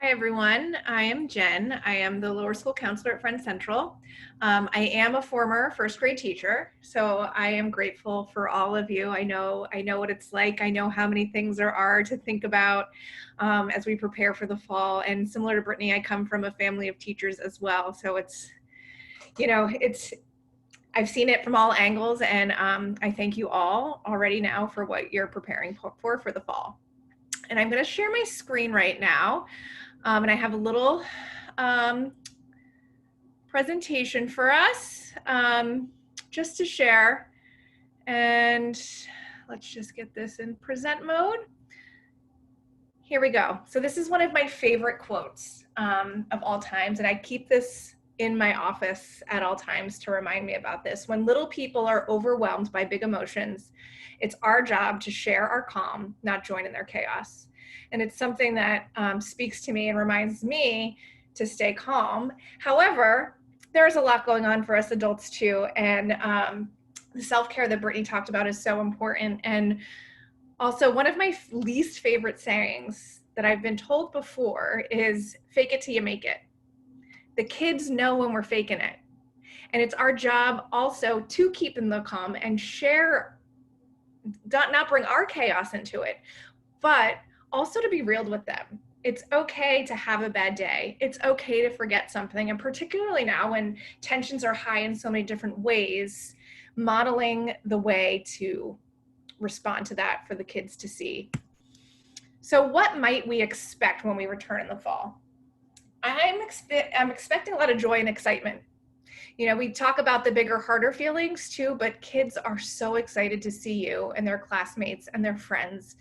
Hi, everyone. I am Jen. I am the lower school counselor at Friends Central. I am a former first grade teacher, so I am grateful for all of you. I know what it's like. I know how many things there are to think about as we prepare for the fall. And similar to Brittany, I come from a family of teachers as well. So it's I've seen it from all angles, and I thank you all already now for what you're preparing for the fall. And I'm going to share my screen right now. And I have a little presentation for us just to share. And let's just get this in present mode. Here we go. So this is one of my favorite quotes of all times, and I keep this in my office at all times to remind me about this. When little people are overwhelmed by big emotions, it's our job to share our calm, not join in their chaos. And it's something that speaks to me and reminds me to stay calm. However, there's a lot going on for us adults too. And the self-care that Brittany talked about is so important. And also, one of my least favorite sayings that I've been told before is fake it till you make it. The kids know when we're faking it. And it's our job also to keep in the calm and share, not bring our chaos into it, but also to be real with them. It's okay to have a bad day. It's okay to forget something. And particularly now when tensions are high in so many different ways, modeling the way to respond to that for the kids to see. So what might we expect when we return in the fall? I'm expecting a lot of joy and excitement. You know, we talk about the bigger, harder feelings too, but kids are so excited to see you and their classmates and their friends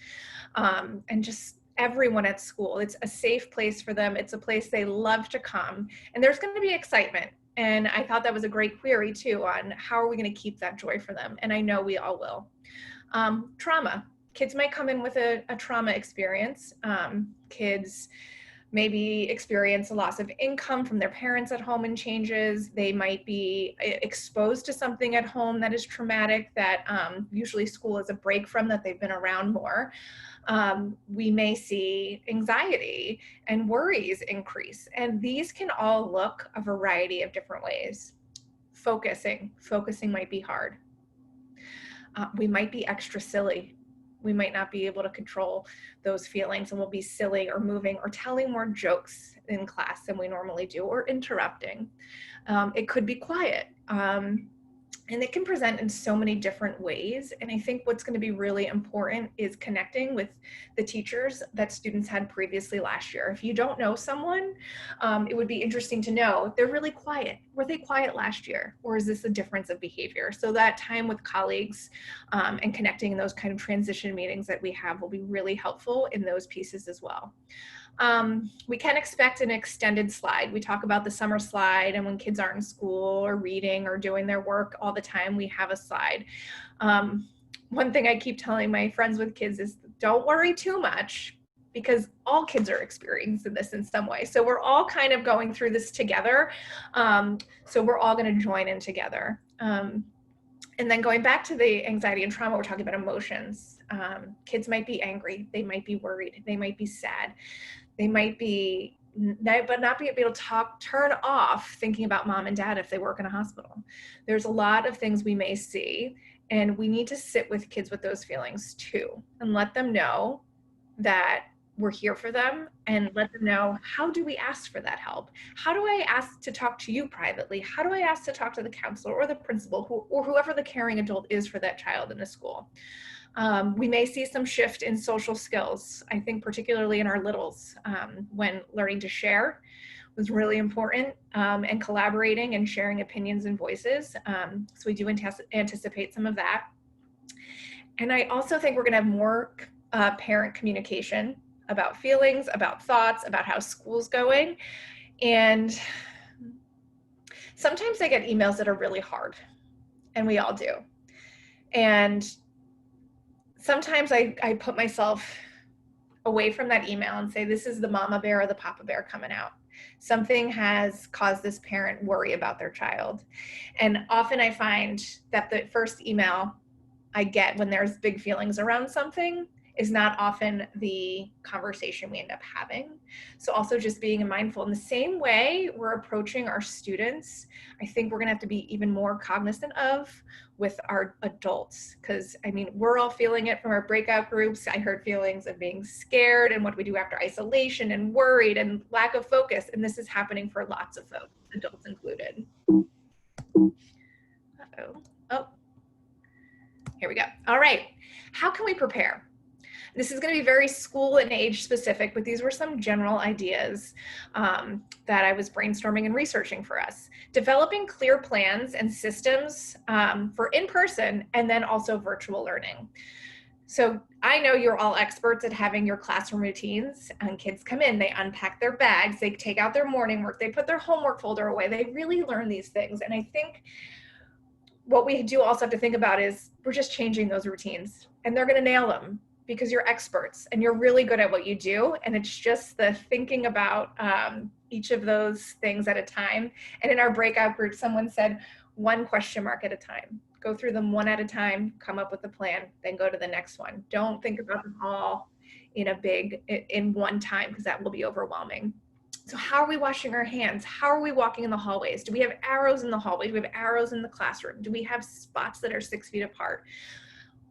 and just everyone at school. It's a safe place for them. It's a place they love to come. And there's going to be excitement. And I thought that was a great query too on how are we going to keep that joy for them? And I know we all will. Trauma. Kids might come in with a trauma experience. Kids maybe experience a loss of income from their parents at home and changes. They might be exposed to something at home that is traumatic that usually school is a break from, that they've been around more. We may see anxiety and worries increase. And these can all look a variety of different ways. Focusing might be hard. We might be extra silly. We might not be able to control those feelings, and we'll be silly or moving or telling more jokes in class than we normally do, or interrupting. It could be quiet. And it can present in so many different ways. And I think what's going to be really important is connecting with the teachers that students had previously last year. If you don't know someone, it would be interesting to know, they're really quiet. Were they quiet last year? Or is this a difference of behavior? So that time with colleagues and connecting in those kind of transition meetings that we have will be really helpful in those pieces as well. We can expect an extended slide. We talk about the summer slide, and when kids aren't in school or reading or doing their work all the time, we have a slide. One thing I keep telling my friends with kids is don't worry too much, because all kids are experiencing this in some way. So we're all kind of going through this together. So we're all going to join in together. And then going back to the anxiety and trauma, we're talking about emotions. Kids might be angry. They might be worried. They might be sad. They might be, but not be able to turn off thinking about mom and dad if they work in a hospital. There's a lot of things we may see, and we need to sit with kids with those feelings too, and let them know that we're here for them, and let them know, how do we ask for that help? How do I ask to talk to you privately? How do I ask to talk to the counselor or the principal or whoever the caring adult is for that child in the school? We may see some shift in social skills, I think particularly in our littles, when learning to share was really important, and collaborating and sharing opinions and voices. So we do anticipate some of that. And I also think we're going to have more parent communication about feelings, about thoughts, about how school's going. And sometimes I get emails that are really hard, and we all do. And sometimes I put myself away from that email and say, this is the mama bear or the papa bear coming out. Something has caused this parent worry about their child. And often I find that the first email I get when there's big feelings around something is not often the conversation we end up having. So also just being mindful in the same way we're approaching our students, I think we're gonna have to be even more cognizant of with our adults. Because I mean, we're all feeling it from our breakout groups. I heard feelings of being scared and what do we do after isolation and worried and lack of focus. And this is happening for lots of folks, adults included. Uh-oh. Oh, here we go. All right, how can we prepare? This is going to be very school and age specific, but these were some general ideas that I was brainstorming and researching for us. Developing clear plans and systems for in-person and then also virtual learning. So I know you're all experts at having your classroom routines, and kids come in, they unpack their bags, they take out their morning work, they put their homework folder away, they really learn these things. And I think what we do also have to think about is we're just changing those routines and they're going to nail them because you're experts and you're really good at what you do. And it's just the thinking about each of those things at a time. And in our breakout group, someone said 1 question mark at a time. Go through them 1 at a time, come up with a plan, then go to the next one. Don't think about them all in one time, because that will be overwhelming. So how are we washing our hands? How are we walking in the hallways? Do we have arrows in the hallway? Do we have arrows in the classroom? Do we have spots that are 6 feet apart?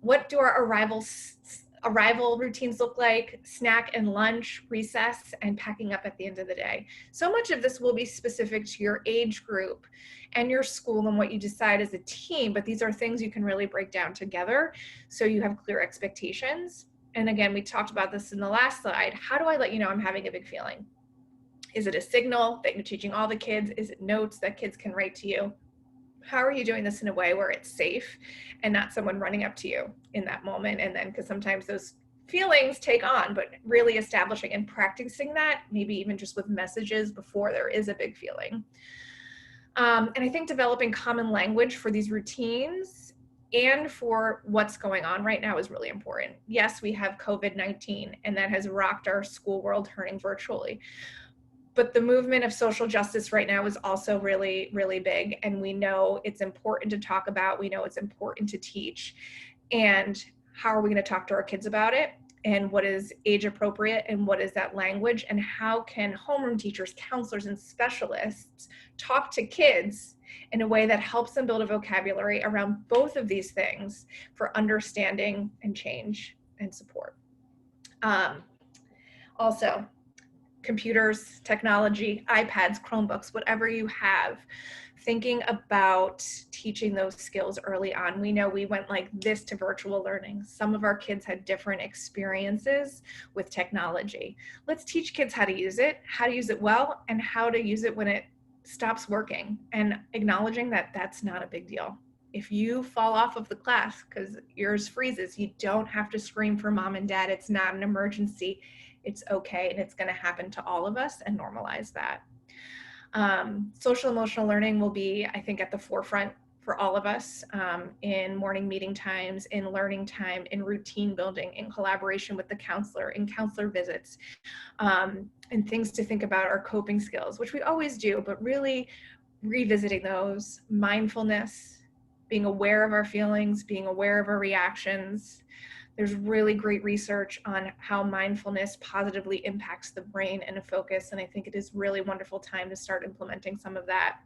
What do our arrival routines look like? Snack and lunch, recess, and packing up at the end of the day. So much of this will be specific to your age group and your school and what you decide as a team, but these are things you can really break down together so you have clear expectations. And again, we talked about this in the last slide. How do I let you know I'm having a big feeling? Is it a signal that you're teaching all the kids? Is it notes that kids can write to you? How are you doing this in a way where it's safe and not someone running up to you in that moment? And then, because sometimes those feelings take on, but really establishing and practicing that, maybe even just with messages before there is a big feeling. And I think developing common language for these routines and for what's going on right now is really important. Yes, we have COVID-19 and that has rocked our school world turning virtually. But the movement of social justice right now is also really, really big. And we know it's important to talk about. We know it's important to teach. And how are we going to talk to our kids about it? And what is age appropriate? And what is that language? And how can homeroom teachers, counselors, and specialists talk to kids in a way that helps them build a vocabulary around both of these things for understanding and change and support? Also, computers, technology, iPads, Chromebooks, whatever you have, thinking about teaching those skills early on. We know we went like this to virtual learning. Some of our kids had different experiences with technology. Let's teach kids how to use it well, and how to use it when it stops working, and acknowledging that that's not a big deal. If you fall off of the class because yours freezes, you don't have to scream for mom and dad. It's not an emergency. It's okay, and it's going to happen to all of us, and normalize that. Social emotional learning will be, I think, at the forefront for all of us in morning meeting times, in learning time, in routine building, in collaboration with the counselor, in counselor visits, and things to think about are coping skills, which we always do, but really revisiting those, mindfulness, being aware of our feelings, being aware of our reactions. There's really great research on how mindfulness positively impacts the brain and focus. And I think it is really wonderful time to start implementing some of that.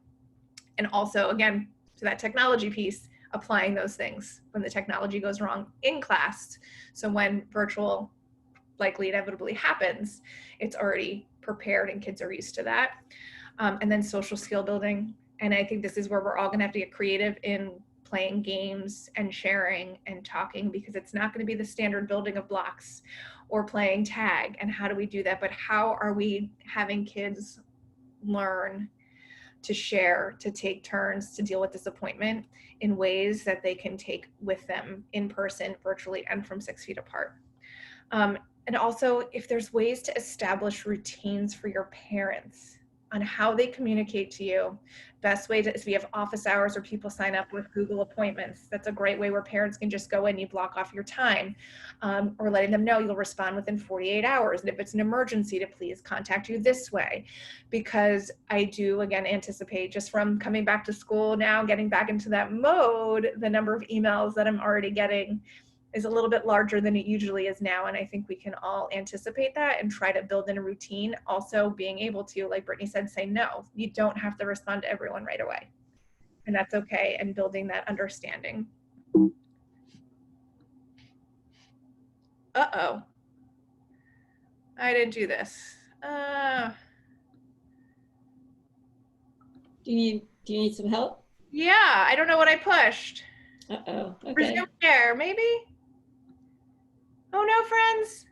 And also, again, to that technology piece, applying those things when the technology goes wrong in class. So when virtual likely inevitably happens, it's already prepared and kids are used to that. And then social skill building. And I think this is where we're all gonna have to get creative in playing games and sharing and talking, because it's not going to be the standard building of blocks or playing tag. And how do we do that? But how are we having kids learn to share, to take turns, to deal with disappointment in ways that they can take with them in person, virtually, and from 6 feet apart? And also, if there's ways to establish routines for your parents on how they communicate to you. Best way is if you have office hours or people sign up with Google appointments. That's a great way where parents can just go in, you block off your time, or letting them know you'll respond within 48 hours. And if it's an emergency, to please contact you this way. Because I do, again, anticipate, just from coming back to school now, getting back into that mode, the number of emails that I'm already getting is a little bit larger than it usually is now. And I think we can all anticipate that and try to build in a routine. Also being able to, like Brittany said, say no. You don't have to respond to everyone right away. And that's okay, and building that understanding. Uh-oh. I didn't do this. Do you need some help? Yeah, I don't know what I pushed. Uh-oh. Okay. Resume share, maybe? Oh no, friends.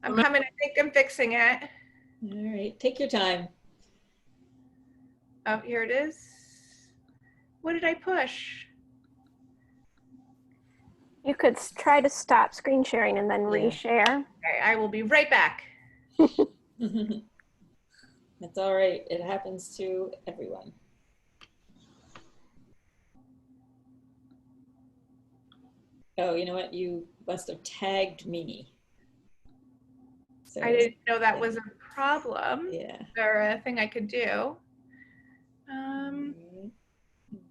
I'm coming. I think I'm fixing it. All right. Take your time. Oh, here it is. What did I push? You could try to stop screen sharing and then reshare. Okay, I will be right back. That's all right. It happens to everyone. Oh, you know what? You must have tagged me. So I didn't know that was a problem. Yeah. Or a thing I could do. Right.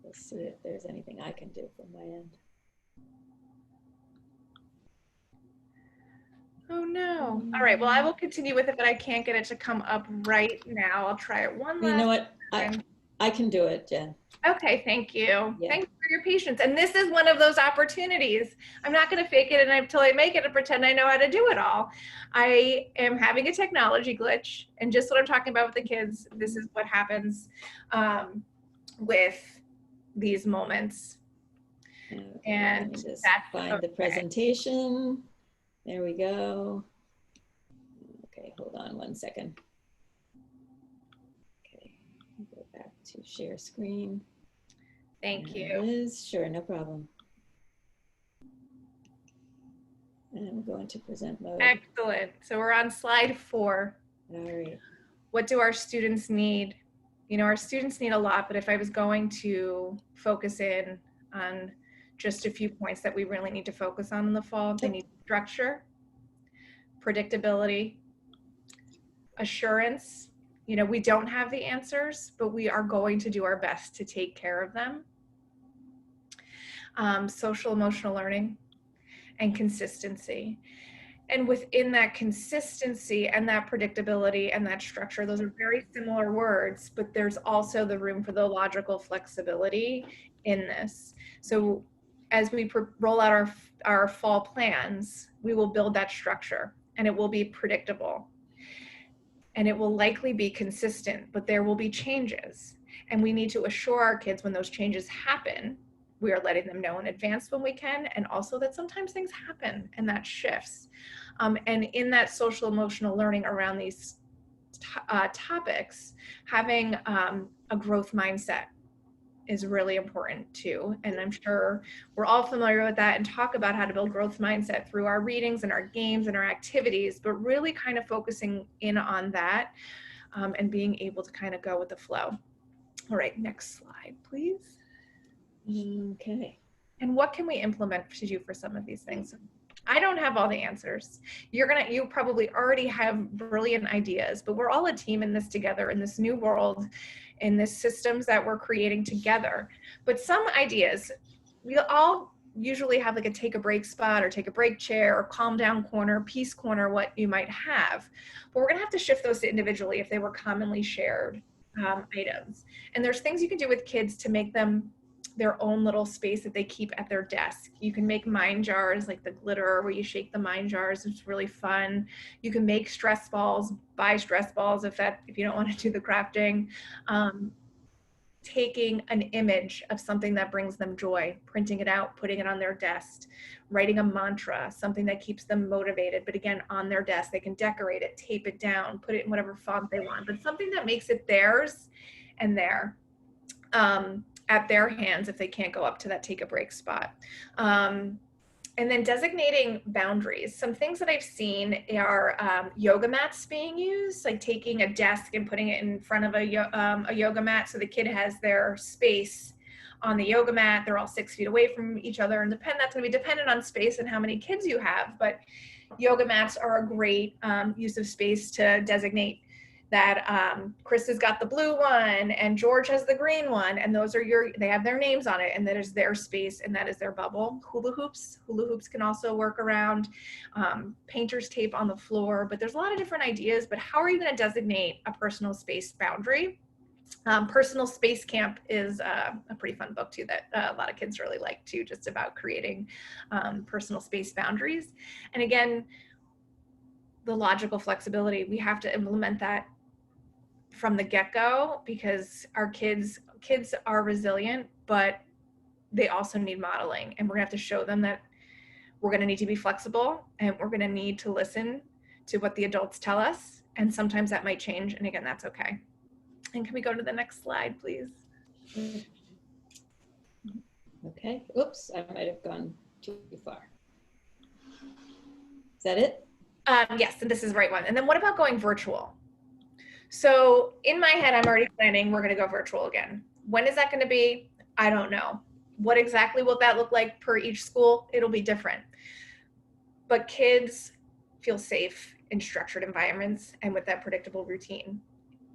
Let's see if there's anything I can do from my end. Oh no. All right, well, I will continue with it, but I can't get it to come up right now. I'll try it one last You know what? time. I can do it, Jen. Okay, thank you. Yeah. Thanks for your patience. And this is one of those opportunities. I'm not going to fake it until I make it and pretend I know how to do it all. I am having a technology glitch, and just what I'm talking about with the kids, this is what happens with these moments. Okay, And let me just that's find the presentation. There we go. Okay, hold on 1 second. Okay, go back to share screen. Thank you. There it is. Sure, no problem. And I'm going to present mode. Excellent. So we're on slide 4. All right. What do our students need? You know, our students need a lot, but if I was going to focus in on just a few points that we really need to focus on in the fall, they need structure, predictability, assurance. You know, we don't have the answers, but we are going to do our best to take care of them. Social emotional learning and consistency. And within that consistency and that predictability and that structure, those are very similar words, but there's also the room for the logical flexibility in this. So as we roll out our fall plans, we will build that structure, and it will be predictable. And it will likely be consistent, but there will be changes. And we need to assure our kids when those changes happen, we are letting them know in advance when we can, and also that sometimes things happen and that shifts. And in that social emotional learning around these topics, having a growth mindset is really important too. And I'm sure we're all familiar with that and talk about how to build growth mindset through our readings and our games and our activities, but really kind of focusing in on that and being able to kind of go with the flow. All right, next slide, please. Okay. And what can we implement to do for some of these things? I don't have all the answers. You probably already have brilliant ideas, but we're all a team in this together in this new world, in this systems that we're creating together. But some ideas, we all usually have like a take a break spot or take a break chair or calm down corner, peace corner, what you might have. But we're gonna have to shift those to individually if they were commonly shared items. And there's things you can do with kids to make them their own little space that they keep at their desk. You can make mind jars, like the glitter where you shake the mind jars. It's really fun. You can make stress balls, buy stress balls if you don't want to do the crafting. Taking an image of something that brings them joy, printing it out, putting it on their desk, writing a mantra, something that keeps them motivated, but again, on their desk. They can decorate it, tape it down, put it in whatever font they want, but something that makes it theirs and there. At their hands if they can't go up to that take a break spot. And then designating boundaries. Some things that I've seen are yoga mats being used, like taking a desk and putting it in front of a yoga mat so the kid has their space on the yoga mat. They're all 6 feet away from each other, and that's going to be dependent on space and how many kids you have, but yoga mats are a great use of space to designate that Chris has got the blue one and George has the green one, and those are they have their names on it, and that is their space, and that is their bubble. Hula hoops can also work around, painter's tape on the floor, but there's a lot of different ideas. But how are you going to designate a personal space boundary? Personal Space Camp is a pretty fun book too that a lot of kids really like too, just about creating personal space boundaries. And again, the logical flexibility, we have to implement that from the get-go, because our kids are resilient, but they also need modeling, and we're gonna have to show them that we're gonna need to be flexible, and we're gonna need to listen to what the adults tell us, and sometimes that might change, and again, that's okay. And can we go to the next slide, please? Okay, oops, I might have gone too far. Is that it? Yes, and this is the right one. And then what about going virtual? So in my head, I'm already planning we're going to go virtual again. When is that going to be? I don't know. What exactly will that look like per each school? It'll be different. But kids feel safe in structured environments and with that predictable routine.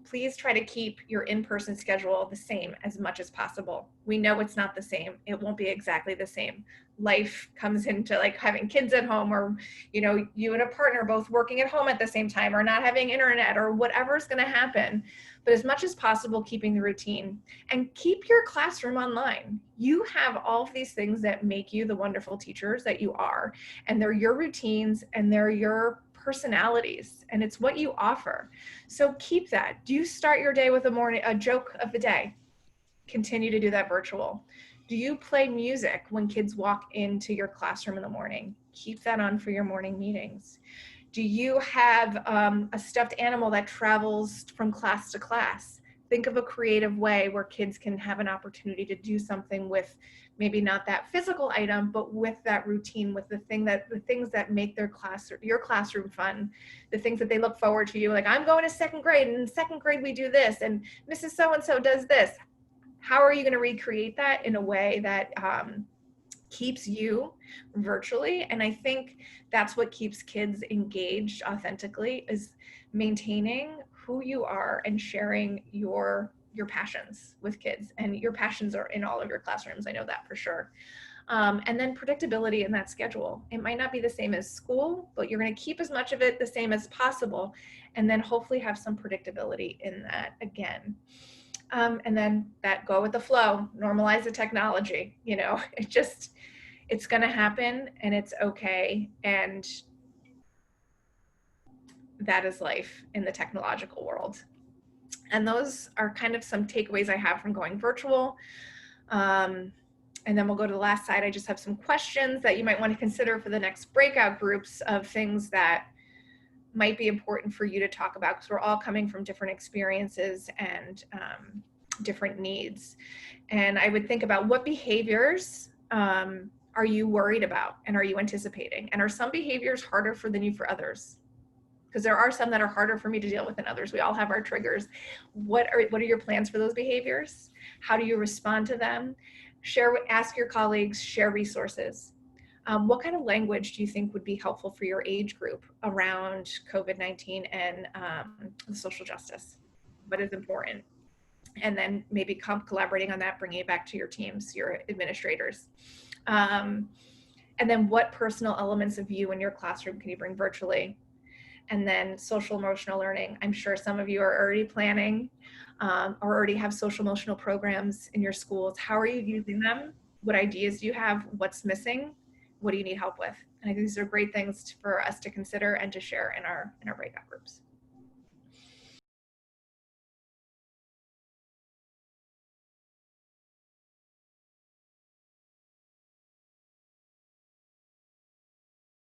Please try to keep your in-person schedule the same as much as possible. We know it's not the same. It won't be exactly the same. Life comes into like having kids at home, or you and a partner both working at home at the same time, or not having internet, or whatever's going to happen. But as much as possible, keeping the routine, and keep your classroom online. You have all of these things that make you the wonderful teachers that you are, and they're your routines and they're your personalities, and it's what you offer. So keep that. Do you start your day with a joke of the day? Continue to do that virtual. Do you play music when kids walk into your classroom in the morning? Keep that on for your morning meetings. Do you have a stuffed animal that travels from class to class? Think of a creative way where kids can have an opportunity to do something with maybe not that physical item, but with that routine, with the things that make your classroom fun, the things that they look forward to. Like, I'm going to second grade, and in second grade we do this, and Mrs. So-and-so does this. How are you going to recreate that in a way that keeps you virtually? And I think that's what keeps kids engaged authentically, is maintaining who you are and sharing your passions with kids. And your passions are in all of your classrooms. I know that for sure. And then predictability in that schedule. It might not be the same as school, but you're going to keep as much of it the same as possible, and then hopefully have some predictability in that again. And then that go with the flow, normalize the technology. It's going to happen, and it's okay. And that is life in the technological world. And those are kind of some takeaways I have from going virtual. And then we'll go to the last slide. I just have some questions that you might want to consider for the next breakout groups of things that might be important for you to talk about, because we're all coming from different experiences and different needs. And I would think about, what behaviors are you worried about, and are you anticipating? And are some behaviors harder than you for others? Because there are some that are harder for me to deal with than others. We all have our triggers. What are your plans for those behaviors? How do you respond to them? Ask your colleagues, share resources. What kind of language do you think would be helpful for your age group around COVID-19 and the social justice? What is important? And then maybe collaborating on that, bringing it back to your teams, your administrators. And then what personal elements of you in your classroom can you bring virtually? And then social emotional learning. I'm sure some of you are already planning or already have social emotional programs in your schools. How are you using them? What ideas do you have? What's missing? What do you need help with? And I think these are great things for us to consider and to share in our breakout groups.